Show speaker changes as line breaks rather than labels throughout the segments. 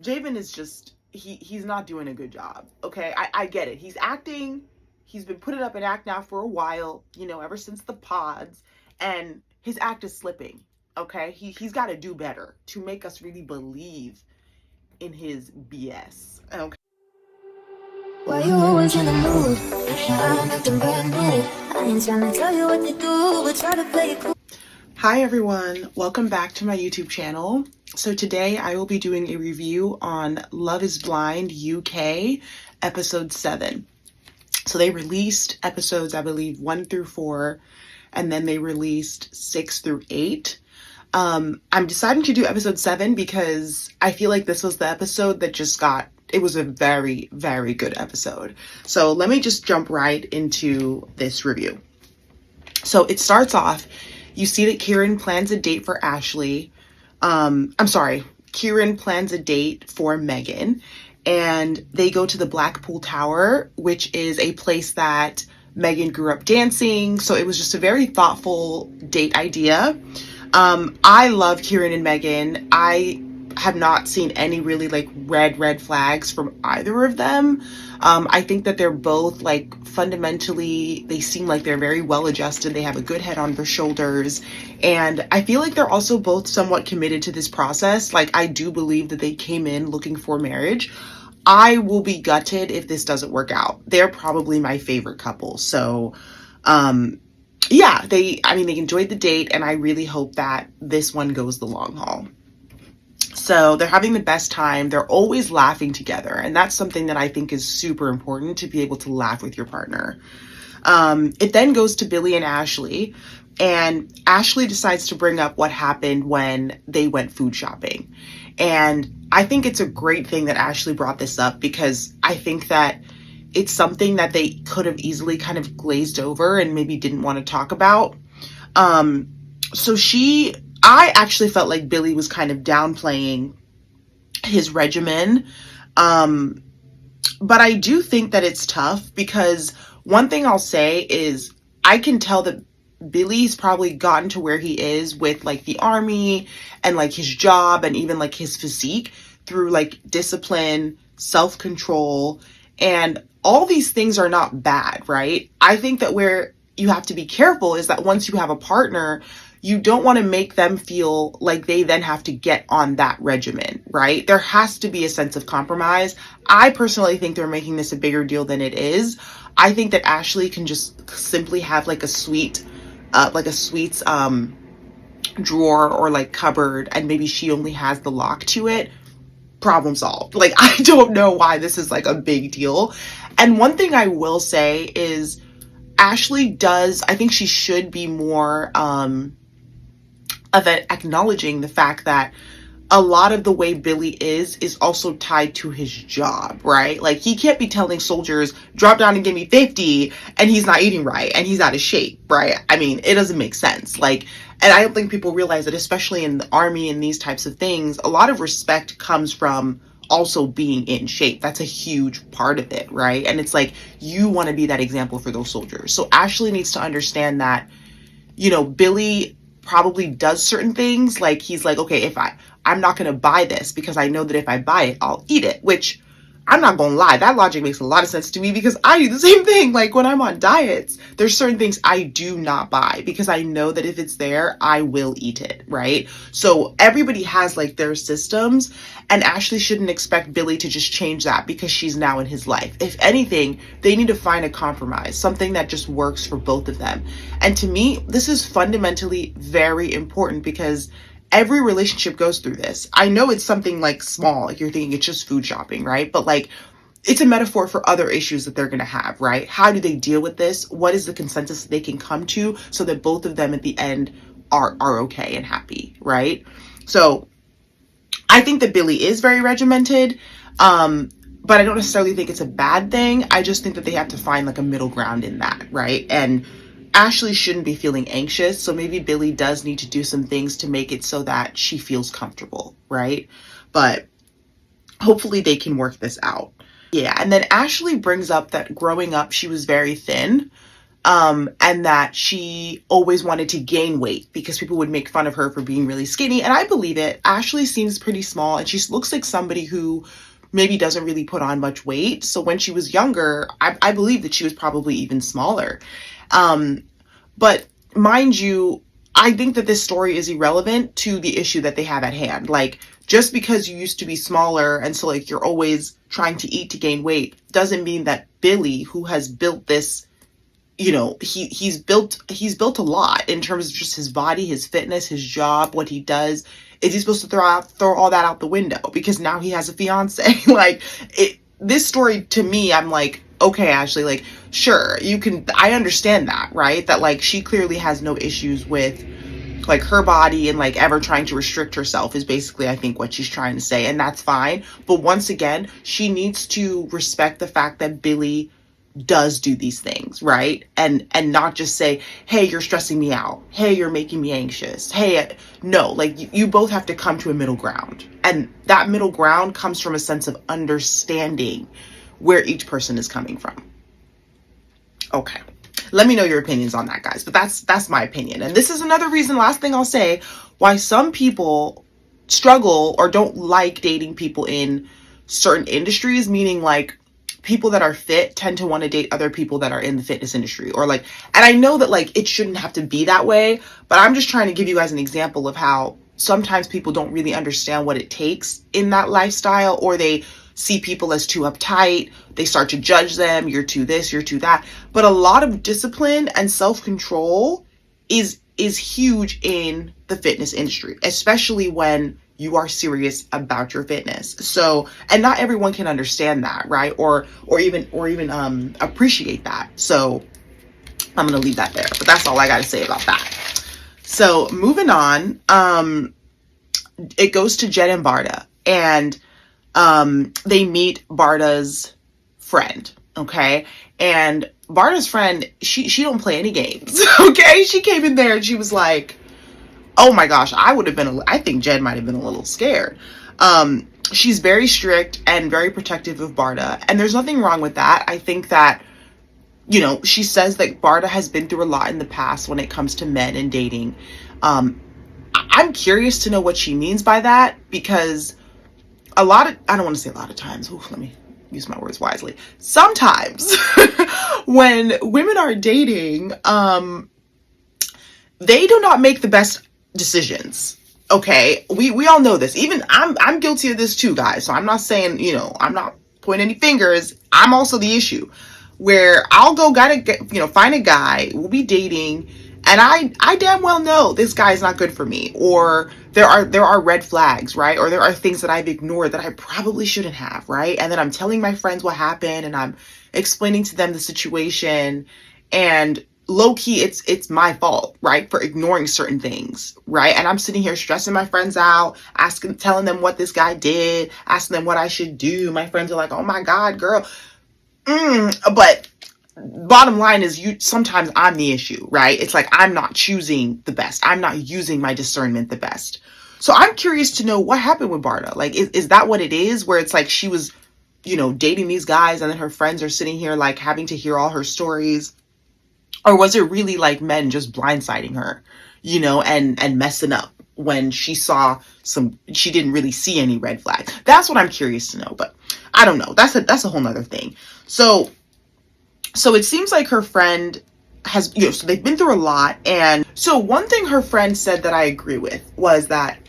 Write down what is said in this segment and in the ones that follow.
Javin is just, he's not doing a good job. Okay, I get it. He's acting. He's been putting up an act now for a while, ever since the pods, and his act is slipping. Okay, he's got to do better to make us really believe in his BS. Okay.
Why you always in the mood? I'm acting brand new. I ain't trying to tell you what to do, but try to play it cool.
Hi everyone, welcome back to my YouTube channel. So today I will be doing a review on Love is Blind UK episode 7. So they released episodes, I believe, 1 through 4, and then they released 6 through 8. I'm deciding to do episode 7 because I feel like this was the episode that it was a very, very good episode. So let me just jump right into this review. So it starts off, you see that Kieran plans a date for Ashley. Kieran plans a date for Megan, and they go to the Blackpool Tower, which is a place that Megan grew up dancing. So it was just a very thoughtful date idea. I love Kieran and Megan. I have not seen any really red flags from either of them. I think that they're both fundamentally, they seem like they're very well adjusted. They have a good head on their shoulders. And I feel like they're also both somewhat committed to this process. I do believe that they came in looking for marriage. I will be gutted if this doesn't work out. They're probably my favorite couple. So, yeah, they enjoyed the date, and I really hope that this one goes the long haul. So they're having the best time. They're always laughing together. And that's something that I think is super important, to be able to laugh with your partner. It then goes to Billy and Ashley. And Ashley decides to bring up what happened when they went food shopping. And I think it's a great thing that Ashley brought this up, because I think that it's something that they could have easily kind of glazed over and maybe didn't want to talk about. I actually felt like Billy was kind of downplaying his regimen. But I do think that it's tough, because one thing I'll say is I can tell that Billy's probably gotten to where he is with the army and his job and even his physique through discipline, self-control, and all these things are not bad, right? I think that where you have to be careful is that once you have a partner, you don't want to make them feel like they then have to get on that regimen, right? There has to be a sense of compromise. I personally think they're making this a bigger deal than it is. I think that Ashley can just simply have a sweets drawer or cupboard, and maybe she only has the lock to it. Problem solved. I don't know why this is a big deal. And one thing I will say is Ashley I think she should be more of it, acknowledging the fact that a lot of the way Billy is also tied to his job, right? He can't be telling soldiers, drop down and give me 50, and he's not eating right and he's out of shape, right? It doesn't make sense. And I don't think people realize that, especially in the army and these types of things, a lot of respect comes from also being in shape. That's a huge part of it, right? And it's you want to be that example for those soldiers. So Ashley needs to understand that, Billy probably does certain things. He's okay, I'm not going to buy this because I know that if I buy it, I'll eat it, which I'm not going to lie, that logic makes a lot of sense to me, because I do the same thing. When I'm on diets, there's certain things I do not buy because I know that if it's there, I will eat it, right? So everybody has their systems, and Ashley shouldn't expect Billy to just change that because she's now in his life. If anything, they need to find a compromise, something that just works for both of them. And to me, this is fundamentally very important, because every relationship goes through this. I know it's something small, you're thinking it's just food shopping, right? But it's a metaphor for other issues that they're going to have, right? How do they deal with this? What is the consensus they can come to so that both of them at the end are okay and happy, right? So I think that Billy is very regimented, but I don't necessarily think it's a bad thing. I just think that they have to find a middle ground in that, right? And Ashley shouldn't be feeling anxious, so maybe Billy does need to do some things to make it so that she feels comfortable, right? But hopefully they can work this out. Yeah, and then Ashley brings up that growing up she was very thin. and that she always wanted to gain weight because people would make fun of her for being really skinny. And I believe it. Ashley seems pretty small, and she looks like somebody who maybe doesn't really put on much weight. So when she was younger, I believe that she was probably even smaller. But mind you, I think that this story is irrelevant to the issue that they have at hand. Like, just because you used to be smaller and so like you're always trying to eat to gain weight doesn't mean that Billy, who has built this, you know, he's built a lot in terms of just his body, his fitness, his job, what he does. Is he supposed to throw all that out the window because now he has a fiance? Like, this story to me, I'm like, okay, Ashley, like, sure, I understand that, right? That like she clearly has no issues with like her body and like ever trying to restrict herself is basically, I think, what she's trying to say, and that's fine. But once again, she needs to respect the fact that Billy does do these things, right? And not just say, hey, you're stressing me out, hey, you're making me anxious, hey, no, like you both have to come to a middle ground, and that middle ground comes from a sense of understanding where each person is coming from. Okay, let me know your opinions on that, guys, but that's my opinion. And this is another reason, last thing I'll say, why some people struggle or don't like dating people in certain industries, meaning like people that are fit tend to want to date other people that are in the fitness industry, or like, and I know that like it shouldn't have to be that way, but I'm just trying to give you guys an example of how sometimes people don't really understand what it takes in that lifestyle, or they see people as too uptight, they start to judge them, you're too this, you're too that. But a lot of discipline and self-control is huge in the fitness industry, especially when you are serious about your fitness. So, and not everyone can understand that, right? Or even appreciate that. So I'm going to leave that there, but that's all I got to say about that. So moving on, it goes to Jed and Barta, and they meet Barta's friend. Okay. And Barta's friend, she don't play any games. Okay. She came in there and she was like, oh my gosh, I think Jed might have been a little scared. She's very strict and very protective of Barta, and there's nothing wrong with that. I think that, you know, she says that Barta has been through a lot in the past when it comes to men and dating. I'm curious to know what she means by that, because I don't want to say a lot of times, let me use my words wisely. Sometimes when women are dating, they do not make the best decisions. Okay. We all know this. Even I'm guilty of this too, guys. So I'm not saying, you know, I'm not pointing any fingers. I'm also the issue where I'll go find a guy, we'll be dating, and I damn well know this guy is not good for me, or there are red flags, right? Or there are things that I've ignored that I probably shouldn't have, right? And then I'm telling my friends what happened, and I'm explaining to them the situation, and low key, it's my fault, right? For ignoring certain things, right? And I'm sitting here stressing my friends out, telling them what this guy did, asking them what I should do. My friends are like, oh my God, girl. But bottom line is, sometimes I'm the issue, right? It's like, I'm not choosing the best. I'm not using my discernment the best. So I'm curious to know what happened with Barta. Like, is that what it is? Where it's like she was, you know, dating these guys, and then her friends are sitting here like having to hear all her stories. Or was it really like men just blindsiding her, you know, and messing up when she didn't really see any red flags? That's what I'm curious to know, but I don't know. That's a whole nother thing. So it seems like her friend has, you know, so they've been through a lot. And so one thing her friend said that I agree with was that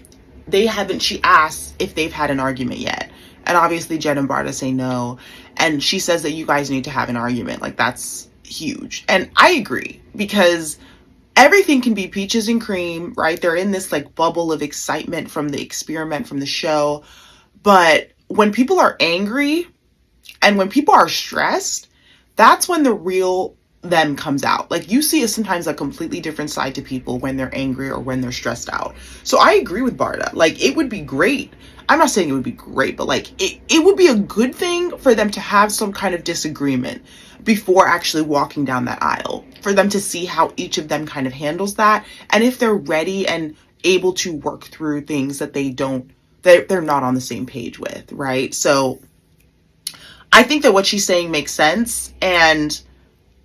she asked if they've had an argument yet. And obviously Jed and Barta say no. And she says that you guys need to have an argument. Like, that's huge. And I agree, because everything can be peaches and cream, right? They're in this like bubble of excitement from the experiment, from the show. But when people are angry and when people are stressed, that's when the real them comes out. Like, you see sometimes a completely different side to people when they're angry or when they're stressed out. So I agree with Barta. Like, it would be great. I'm not saying it would be great, but like it would be a good thing for them to have some kind of disagreement before actually walking down that aisle, for them to see how each of them kind of handles that, and if they're ready and able to work through things that they're not on the same page with, right? So I think that what she's saying makes sense, and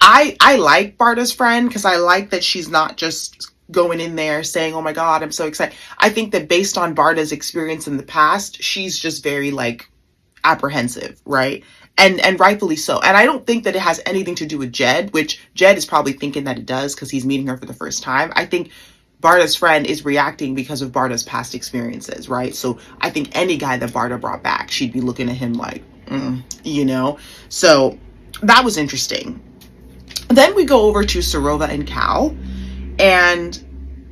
I like Barta's friend because I like that she's not just going in there saying, oh my God, I'm so excited. I think that based on Barta's experience in the past, she's just very like apprehensive, right? And rightfully so. And I don't think that it has anything to do with Jed, which Jed is probably thinking that it does because he's meeting her for the first time. I think Barta's friend is reacting because of Barta's past experiences, right? So I think any guy that Barta brought back, she'd be looking at him like, you know? So that was interesting. Then we go over to Srova and Cal, and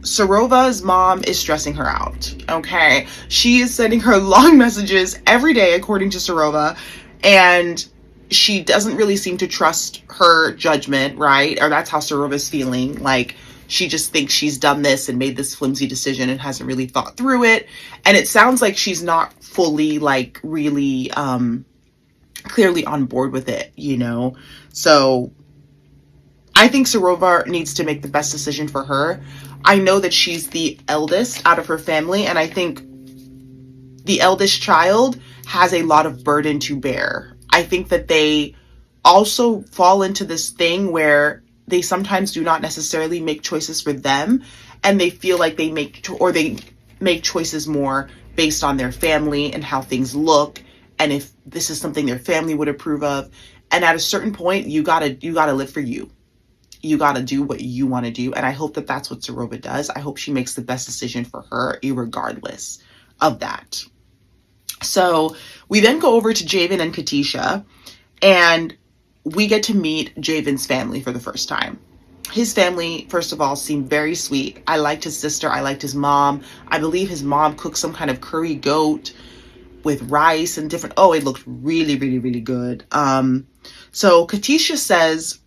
Srova's mom is stressing her out, okay? She is sending her long messages every day, according to Srova, and she doesn't really seem to trust her judgment, right? Or that's how Srova's feeling. Like, she just thinks she's done this and made this flimsy decision and hasn't really thought through it. And it sounds like she's not fully, like, really clearly on board with it, you know? So I think Srova needs to make the best decision for her. I know that she's the eldest out of her family, and I think the eldest child has a lot of burden to bear. I think that they also fall into this thing where they sometimes do not necessarily make choices for them, and they feel like they make choices more based on their family and how things look, and if this is something their family would approve of. And at a certain point, you gotta live for you. You got to do what you want to do. And I hope that that's what Srova does. I hope she makes the best decision for her, irregardless of that. So we then go over to Javin and Katisha, and we get to meet Javin's family for the first time. His family, first of all, seemed very sweet. I liked his sister. I liked his mom. I believe his mom cooked some kind of curry goat with rice and different. Oh, it looked really, really, really good. So Katisha says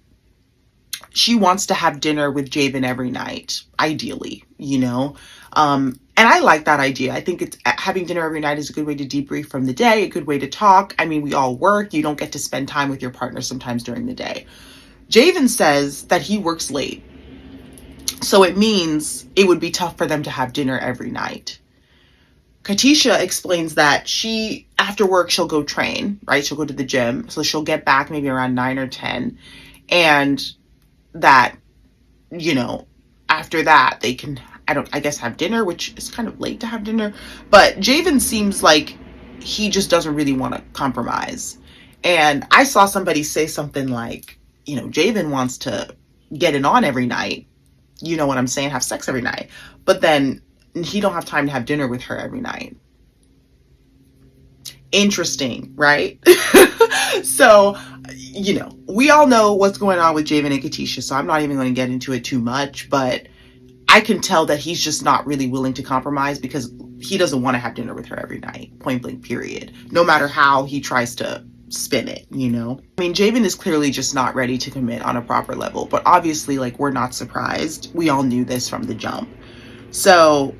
she wants to have dinner with Javin every night, ideally, you know? And I like that idea. I think it's having dinner every night is a good way to debrief from the day, a good way to talk. I mean, we all work. You don't get to spend time with your partner sometimes during the day. Javin says that he works late. So it means it would be tough for them to have dinner every night. Katisha explains that after work, she'll go train, right? She'll go to the gym. So she'll get back maybe around 9 or 10. And that, you know, after that they can, I guess, have dinner, which is kind of late to have dinner. But Javin seems like he just doesn't really want to compromise. And I saw somebody say something like, you know, Javin wants to get it on every night, you know what I'm saying, have sex every night, but then he don't have time to have dinner with her every night. Interesting, right? So, you know, we all know what's going on with Javin and Katisha, so I'm not even going to get into it too much, but I can tell that he's just not really willing to compromise because he doesn't want to have dinner with her every night, point blank, period. No matter how he tries to spin it, you know? I mean, Javin is clearly just not ready to commit on a proper level, but obviously, like, we're not surprised. We all knew this from the jump. So,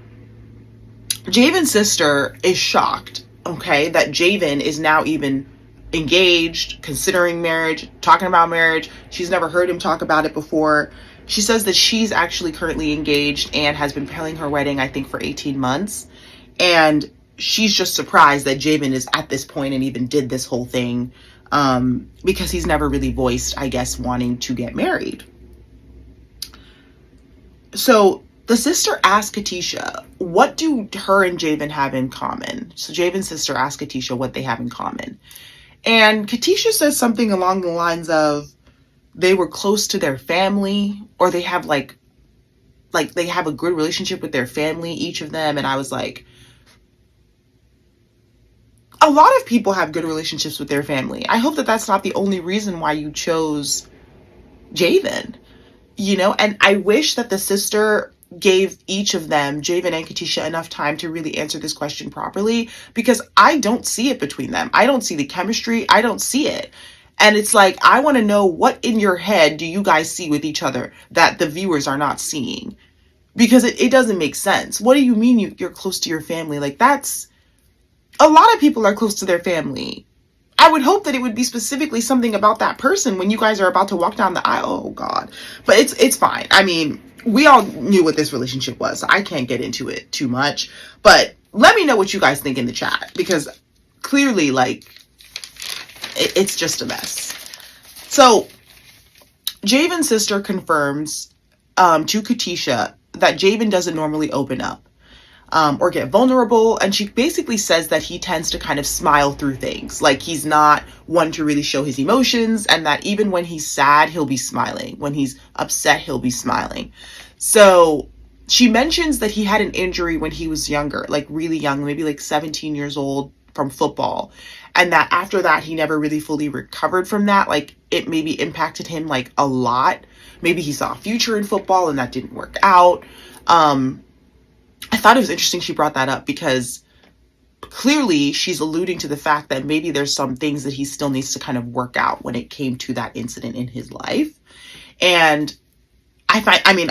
Javin's sister is shocked, okay, that Javin is now even engaged, considering marriage, talking about marriage. She's never heard him talk about it before. She says that she's actually currently engaged and has been planning her wedding, I think, for 18 months. And she's just surprised that Javin is at this point and even did this whole thing, because he's never really voiced, I guess, wanting to get married. So the sister asked Katisha, what do her and Javin have in common? So Javin's sister asked Katisha what they have in common. And Katisha says something along the lines of they were close to their family, or they have like they have a good relationship with their family, each of them. And I was like, a lot of people have good relationships with their family. I hope that that's not the only reason why you chose Javin, you know? And I wish that the sister gave each of them, Javin and Katisha, enough time to really answer this question properly, because I don't see it between them. I don't see the chemistry. I don't see it. And it's like, I want to know, what in your head do you guys see with each other that the viewers are not seeing? Because it doesn't make sense. What do you mean you're close to your family? Like, that's, a lot of people are close to their family. I would hope that it would be specifically something about that person when you guys are about to walk down the aisle. Oh God. But it's fine. I mean, we all knew what this relationship was, so I can't get into it too much. But let me know what you guys think in the chat, because clearly, like, it's just a mess. So Javin's sister confirms to Katisha that Javin doesn't normally open up or get vulnerable. And she basically says that he tends to kind of smile through things. Like he's not one to really show his emotions, and that even when he's sad, he'll be smiling. When he's upset, he'll be smiling. So she mentions that he had an injury when he was younger, like really young, maybe like 17 years old, from football. And that after that, he never really fully recovered from that. Like it maybe impacted him like a lot. Maybe he saw a future in football and that didn't work out. I thought it was interesting she brought that up, because clearly she's alluding to the fact that maybe there's some things that he still needs to kind of work out when it came to that incident in his life. And I mean,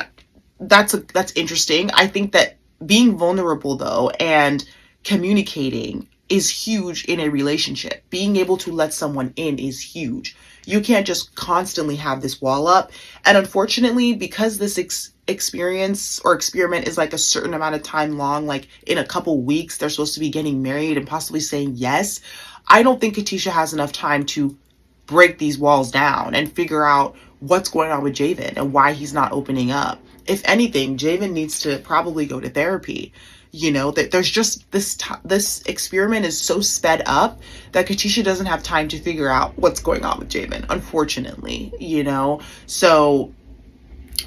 that's interesting. I think that being vulnerable though and communicating is huge in a relationship. Being able to let someone in is huge. You can't just constantly have this wall up. And unfortunately, because this experience or experiment is like a certain amount of time long, like in a couple weeks, they're supposed to be getting married and possibly saying yes. I don't think Katisha has enough time to break these walls down and figure out what's going on with Javin and why he's not opening up. If anything, Javin needs to probably go to therapy. You know, that there's just this experiment is so sped up that Katisha doesn't have time to figure out what's going on with Javin, unfortunately, you know. So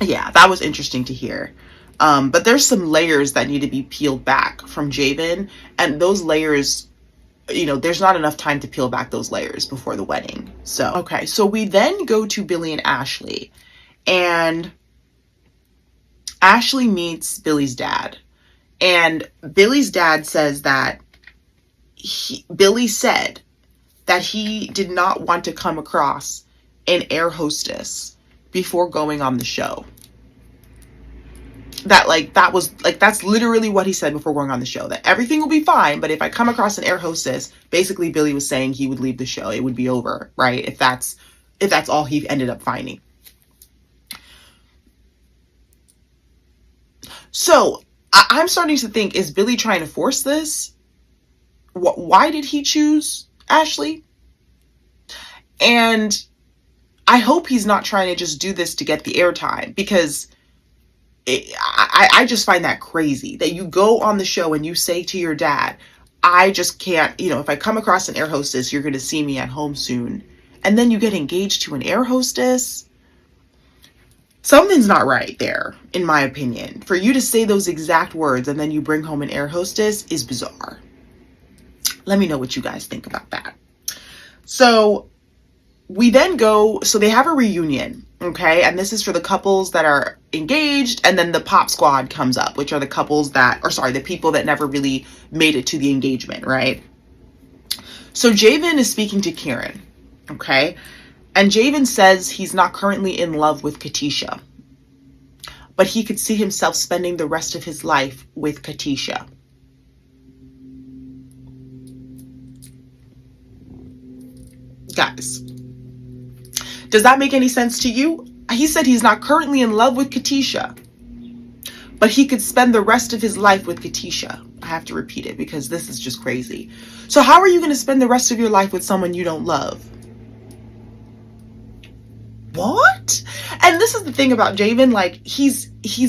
yeah, that was interesting to hear. But there's some layers that need to be peeled back from Javin, and those layers, you know, there's not enough time to peel back those layers before the wedding. So okay, so we then go to Billy and Ashley, and Ashley meets Billy's dad. And Billy's dad says that Billy said that he did not want to come across an air hostess before going on the show. That's literally what he said before going on the show, that everything will be fine, but if I come across an air hostess, basically Billy was saying he would leave the show. It would be over, right? If that's all he ended up finding. So I'm starting to think, is Billy trying to force this? Why did he choose Ashley? And I hope he's not trying to just do this to get the airtime, because I just find that crazy that you go on the show and you say to your dad, I just can't, you know, if I come across an air hostess, you're going to see me at home soon. And then you get engaged to an air hostess. Something's not right there, in my opinion. For you to say those exact words and then you bring home an air hostess is bizarre. Let me know what you guys think about that. So we then go, so they have a reunion, okay? And this is for the couples that are engaged, and then the pop squad comes up, which are the couples that, or sorry, the people that never really made it to the engagement, right? So Javin is speaking to Kieran, okay? And Javin says he's not currently in love with Katisha, but he could see himself spending the rest of his life with Katisha. Guys, does that make any sense to you? He said he's not currently in love with Katisha, but he could spend the rest of his life with Katisha. I have to repeat it because this is just crazy. So how are you going to spend the rest of your life with someone you don't love? What? And this is the thing about Javin, like he's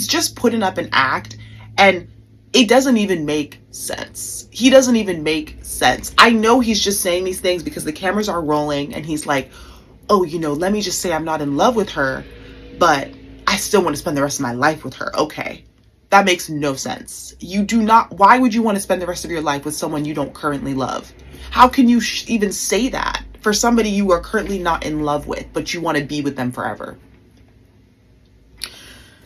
just putting up an act, and it doesn't even make sense. He doesn't even make sense. I know he's just saying these things because the cameras are rolling and he's like, oh, you know, let me just say I'm not in love with her, but I still want to spend the rest of my life with her. Okay. That makes no sense. You do not, why would you want to spend the rest of your life with someone you don't currently love? How can you even say that for somebody you are currently not in love with, but you want to be with them forever?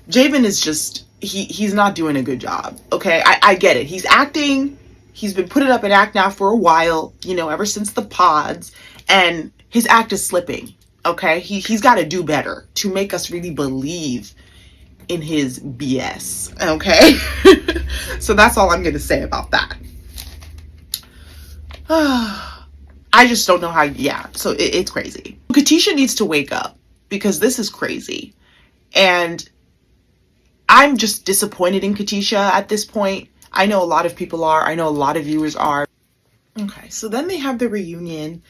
Javin is just, he's not doing a good job. Okay. I get it. He's acting. He's been putting up an act now for a while, you know, ever since the pods, and his act is slipping. Okay. He's got to do better to make us really believe in his BS. Okay. So that's all I'm going to say about that. I just don't know how, yeah. So it's crazy. Katisha needs to wake up because this is crazy. And I'm just disappointed in Katisha at this point. I know a lot of people are. I know a lot of viewers are. Okay, so then they have the reunion,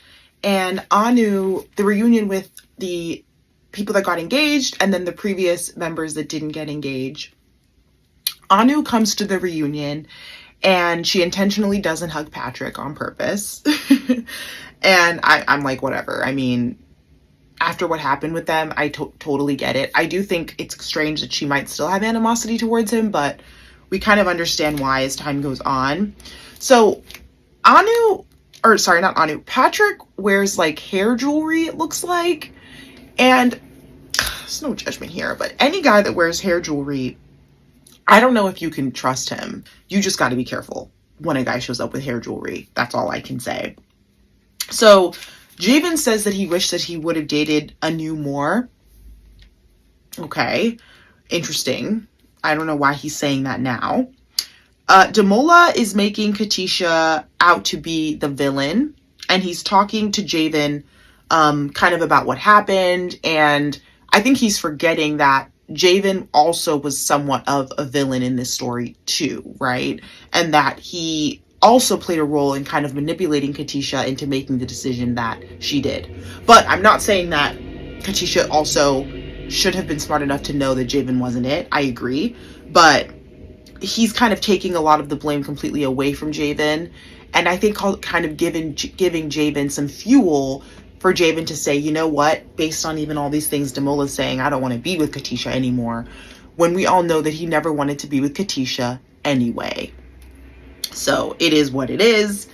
and Anu, the reunion with the people that got engaged and then the previous members that didn't get engaged. Anu comes to the reunion and she intentionally doesn't hug Patrick on purpose. And I'm like, whatever. I mean, after what happened with them, I totally get it. I do think it's strange that she might still have animosity towards him, but we kind of understand why as time goes on. So Patrick wears like hair jewelry, it looks like. And there's no judgment here, but any guy that wears hair jewelry, I don't know if you can trust him. You just got to be careful when a guy shows up with hair jewelry. That's all I can say. So Javin says that he wished that he would have dated Anu more. Okay, interesting. I don't know why he's saying that now. Damola is making Katisha out to be the villain, and he's talking to Javin kind of about what happened, and I think he's forgetting that Javin also was somewhat of a villain in this story too, right? And that he also played a role in kind of manipulating Katisha into making the decision that she did. But I'm not saying that Katisha also should have been smart enough to know that Javin wasn't it. I agree. But he's kind of taking a lot of the blame completely away from Javin. And I think kind of giving Javin some fuel for Javin to say, you know what, based on even all these things Damola's saying, I don't want to be with Katisha anymore, when we all know that he never wanted to be with Katisha anyway. So it is what it is.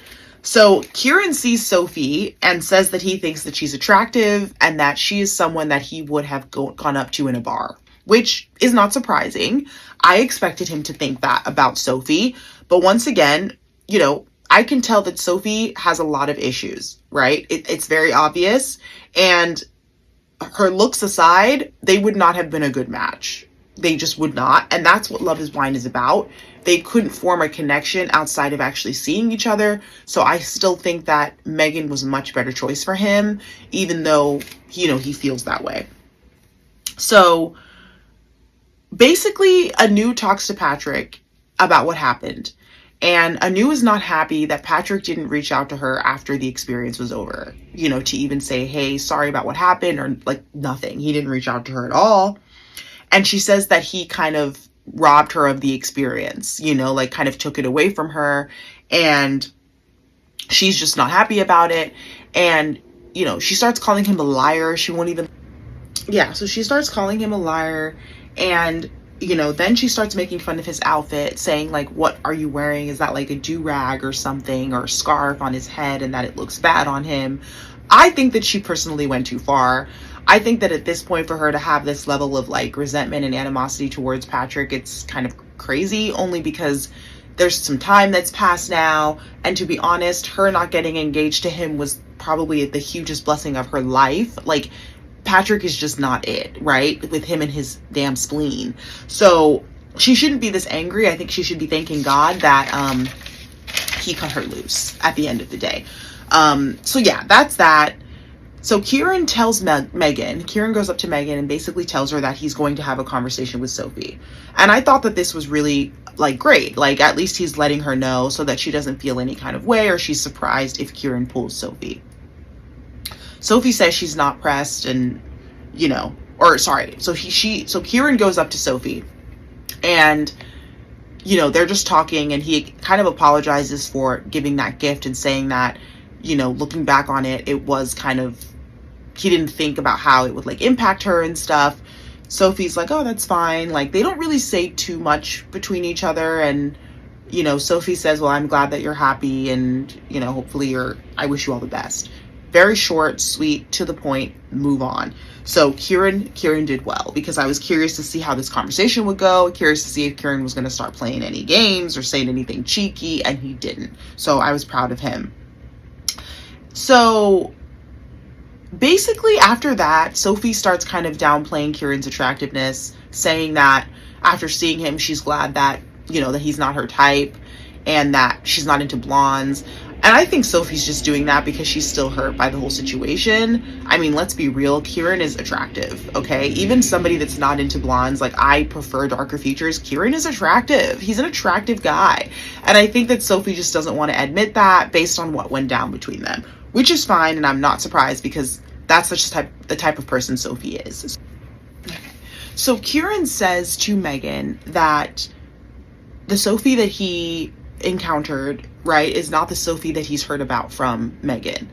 So Kieran sees Sophie and says that he thinks that she's attractive and that she is someone that he would have gone up to in a bar, which is not surprising. I expected him to think that about Sophie. But once again, you know, I can tell that Sophie has a lot of issues, right? It's very obvious. And her looks aside, they would not have been a good match. They just would not. And that's what Love is Blind is about. They couldn't form a connection outside of actually seeing each other. So I still think that Megan was a much better choice for him, even though, you know, he feels that way. So basically, Anu talks to Patrick about what happened. And Anu is not happy that Patrick didn't reach out to her after the experience was over, you know, to even say, hey, sorry about what happened, or like nothing. He didn't reach out to her at all. And she says that he kind of robbed her of the experience, you know, like kind of took it away from her, and she's just not happy about it. And, you know, she starts calling him a liar. So she starts calling him a liar, and, you know, then she starts making fun of his outfit, saying like, what are you wearing? Is that like a do-rag or something, or a scarf on his head, and that it looks bad on him? I think that she personally went too far. I think that at this point, for her to have this level of like resentment and animosity towards Patrick, it's kind of crazy, only because there's some time that's passed now. And to be honest, her not getting engaged to him was probably the hugest blessing of her life. Like, Patrick is just not it, right? With him and his damn spleen. So she shouldn't be this angry. I think she should be thanking God that he cut her loose at the end of the day. So yeah, that's that. So Kieran tells Megan, Kieran goes up to Megan and basically tells her that he's going to have a conversation with Sophie. And I thought that this was really like great. Like, at least he's letting her know so that she doesn't feel any kind of way, or she's surprised if Kieran pulls Sophie. Sophie says she's not pressed, and, you know, so Kieran goes up to Sophie, and, you know, they're just talking, and he kind of apologizes for giving that gift and saying that, you know, looking back on it, it was kind of, he didn't think about how it would like impact her and stuff. Sophie's like, oh, that's fine. Like, they don't really say too much between each other. And, you know, Sophie says, well, I'm glad that you're happy, and, you know, hopefully I wish you all the best. Very short, sweet, to the point, move on. So Kieran did well, because I was curious to see how this conversation would go, curious to see if Kieran was going to start playing any games or saying anything cheeky, and he didn't. So I was proud of him. So basically after that, Sophie starts kind of downplaying Kieran's attractiveness, saying that after seeing him, she's glad that, you know, that he's not her type and that she's not into blondes. And I think Sophie's just doing that because she's still hurt by the whole situation. I mean, let's be real. Kieran is attractive, okay? Even somebody that's not into blondes, like, I prefer darker features. Kieran is attractive. He's an attractive guy. And I think that Sophie just doesn't want to admit that based on what went down between them, which is fine. And I'm not surprised, because That's the type of person Sophie is. So Kieran says to Megan that the Sophie that he encountered, right, is not the Sophie that he's heard about from Megan.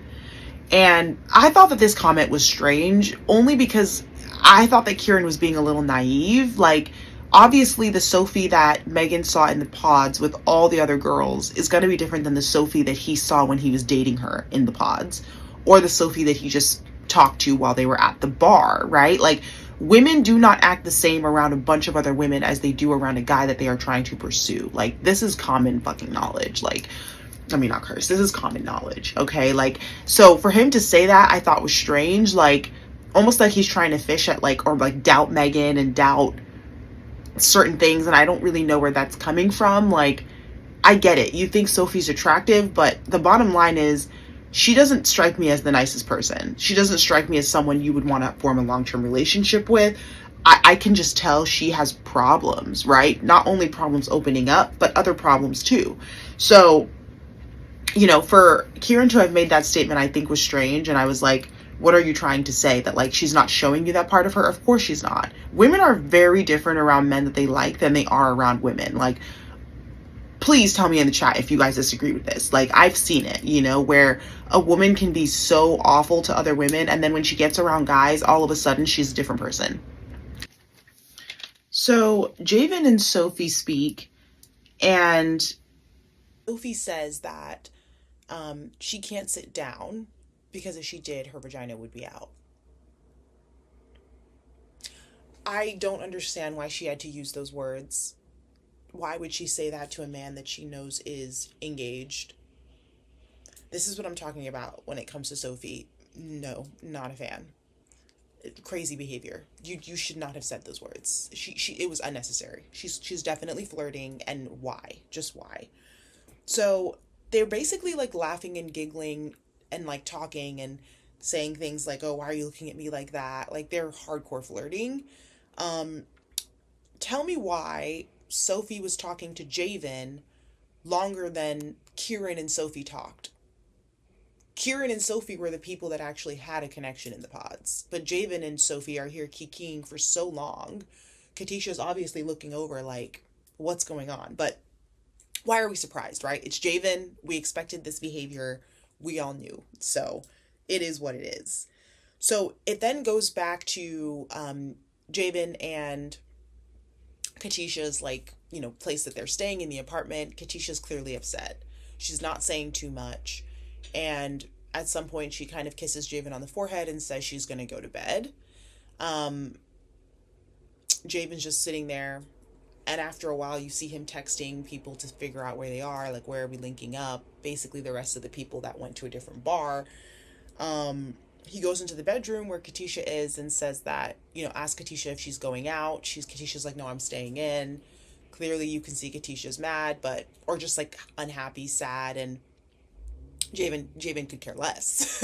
And I thought that this comment was strange, only because I thought that Kieran was being a little naive. Like, obviously the Sophie that Megan saw in the pods with all the other girls is going to be different than the Sophie that he saw when he was dating her in the pods, or the Sophie that he just talked to while they were at the bar, right? Like, women do not act the same around a bunch of other women as they do around a guy that they are trying to pursue. Like, this is common fucking knowledge. Like, I mean, not curse. This is common knowledge, okay? Like, so for him to say that, I thought was strange. Like, almost like he's trying to fish at, like, or like doubt Megan and doubt certain things, and I don't really know where that's coming from. Like, I get it. You think Sophie's attractive, but the bottom line is, she doesn't strike me as the nicest person. She doesn't strike me as someone you would want to form a long-term relationship with. I can just tell she has problems, right? Not only problems opening up, but other problems too. So, you know, for Kieran to have made that statement, I think was strange. And I was like, what are you trying to say? That, like, she's not showing you that part of her? Of course she's not. Women are very different around men that they like than they are around women. Like, please tell me in the chat if you guys disagree with this. Like, I've seen it, you know, where a woman can be so awful to other women, and then when she gets around guys, all of a sudden she's a different person. So Javin and Sophie speak, and Sophie says that she can't sit down because if she did, her vagina would be out. I don't understand why she had to use those words. Why would she say that to a man that she knows is engaged? This is what I'm talking about when it comes to Sophie. No, not a fan. Crazy behavior. You should not have said those words. It was unnecessary. She's definitely flirting, and why? Just why? So they're basically like laughing and giggling and like talking and saying things like, "Oh, why are you looking at me like that?" Like, they're hardcore flirting. Tell me why Sophie was talking to Javin longer than Kieran and Sophie talked. Kieran and Sophie were the people that actually had a connection in the pods. But Javin and Sophie are here kikiing for so long. Katisha's obviously looking over like, what's going on? But why are we surprised, right? It's Javin. We expected this behavior. We all knew. So it is what it is. So it then goes back to Javin and Katisha's, like, you know, place that they're staying in, the apartment. Katisha's clearly upset. She's not saying too much. And at some point she kind of kisses Javin on the forehead and says she's going to go to bed. Javin's just sitting there. And after a while you see him texting people to figure out where they are. Like, where are we linking up? Basically the rest of the people that went to a different bar. He goes into the bedroom where Katisha is and says that, you know, ask Katisha if she's going out. Katisha's like, no, I'm staying in. Clearly you can see Katisha's mad, but, or just like unhappy, sad, and Javin could care less.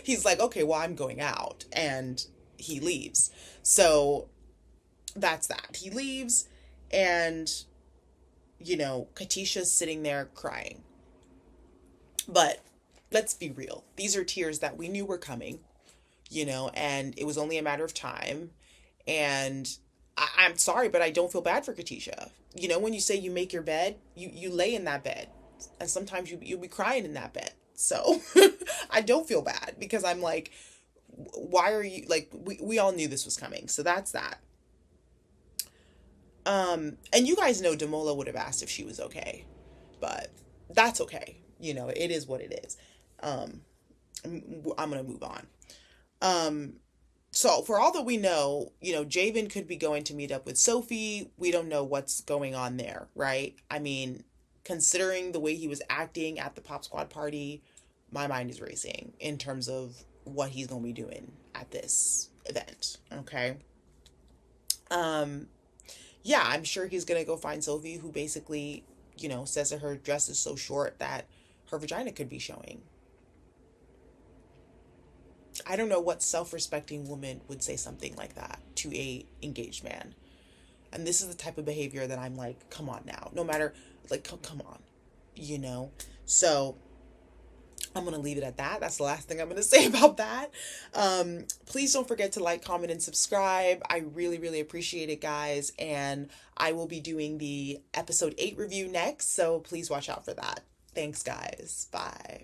He's like, okay, well, I'm going out, and he leaves. So that's that. He leaves, and, you know, Katisha's sitting there crying. But let's be real. These are tears that we knew were coming, you know, and it was only a matter of time. And I'm sorry, but I don't feel bad for Katisha. You know, when you say you make your bed, you lay in that bed. And sometimes you'll be crying in that bed. So I don't feel bad, because I'm like, why are you, like, we all knew this was coming. So that's that. And you guys know Damola would have asked if she was okay, but that's okay. You know, it is what it is. I'm going to move on. So for all that we know, you know, Javin could be going to meet up with Sophie. We don't know what's going on there, right? I mean, considering the way he was acting at the Pop Squad party, my mind is racing in terms of what he's going to be doing at this event, okay? Yeah, I'm sure he's going to go find Sophie, who basically, you know, says that her dress is so short that her vagina could be showing. I don't know what self-respecting woman would say something like that to a engaged man. And this is the type of behavior that I'm like, come on now. No matter, like, come on, you know? So I'm going to leave it at that. That's the last thing I'm going to say about that. Please don't forget to like, comment, and subscribe. I really, really appreciate it, guys. And I will be doing the episode 8 review next, so please watch out for that. Thanks, guys. Bye.